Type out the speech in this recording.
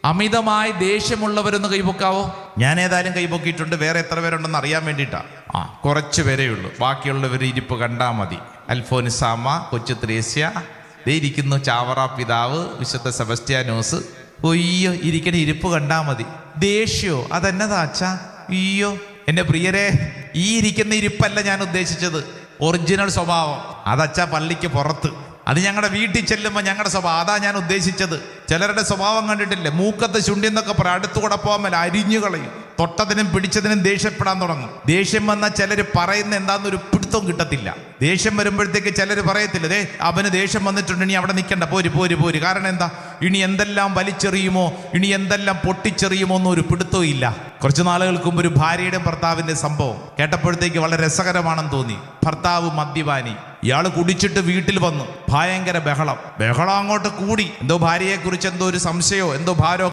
അമിതമായി ദേഷ്യമുള്ളവരൊന്ന് കൈപൊക്കാവോ? ഞാൻ ഏതായാലും കൈപൊക്കിയിട്ടുണ്ട്. വേറെ എത്ര പേരുണ്ടെന്ന് അറിയാൻ വേണ്ടിയിട്ടാ. കുറച്ച് പേരേ ഉള്ളൂ. ബാക്കിയുള്ളവർ ഇരിപ്പ് കണ്ടാൽ മതി. അൽഫോൻസാമ, കൊച്ചു ത്രേസ്യ, ദേ ഇരിക്കുന്നു ചാവറ പിതാവ്, വിശുദ്ധ സെബസ്ത്യാനോസ്. ഒയ്യോ, ഇരിക്കണ ഇരിപ്പ് കണ്ടാൽ മതി. ദേഷ്യോ? അതെന്നതാ അച്ഛാ? അയ്യോ എൻ്റെ പ്രിയരെ, ഈ ഇരിക്കുന്ന ഇരിപ്പല്ല ഞാൻ ഉദ്ദേശിച്ചത്. ഒറിജിനൽ സ്വഭാവം അതച്ഛാ പള്ളിക്ക് പുറത്ത്. അത് ഞങ്ങളുടെ വീട്ടിൽ ചെല്ലുമ്പോൾ ഞങ്ങളുടെ സ്വഭാവം അതാ ഞാൻ ഉദ്ദേശിച്ചത്. ചിലരുടെ സ്വഭാവം കണ്ടിട്ടില്ലേ? മൂക്കത്ത് ചുണ്ടി എന്നൊക്കെ പറയും. അടുത്തുകൂടെ പോകാൻ മേല അരിഞ്ഞു കളയും. തൊട്ടതിനും പിടിച്ചതിനും ദേഷ്യപ്പെടാൻ തുടങ്ങും. ദേഷ്യം വന്നാൽ ചിലർ പറയുന്ന എന്താണെന്നൊരു പിടുത്തവും കിട്ടത്തില്ല. ദേഷ്യം വരുമ്പോഴത്തേക്ക് ചിലർ പറയത്തില്ല, ദേ അവന് ദേഷ്യം വന്നിട്ടുണ്ട്, ഇനി അവിടെ നിൽക്കണ്ട, പോര്. കാരണം എന്താ? ഇനി എന്തെല്ലാം വലിച്ചെറിയുമോ, ഇനി എന്തെല്ലാം പൊട്ടിച്ചെറിയുമോ എന്നൊരു പിടുത്തവും ഇല്ല. കുറച്ച് നാളുകൾക്ക് മുമ്പ് ഒരു ഭാര്യയുടെ ഭർത്താവിന്റെ സംഭവം കേട്ടപ്പോഴത്തേക്ക് വളരെ രസകരമാണെന്ന് തോന്നി. ഭർത്താവ് മദ്യപാനി, ഇയാള് കുടിച്ചിട്ട് വീട്ടിൽ വന്നു. ഭയങ്കര ബഹളം അങ്ങോട്ട് കൂടി. എന്തോ ഭാര്യയെ കുറിച്ച് എന്തോ ഒരു സംശയമോ എന്തോ ഭാരോ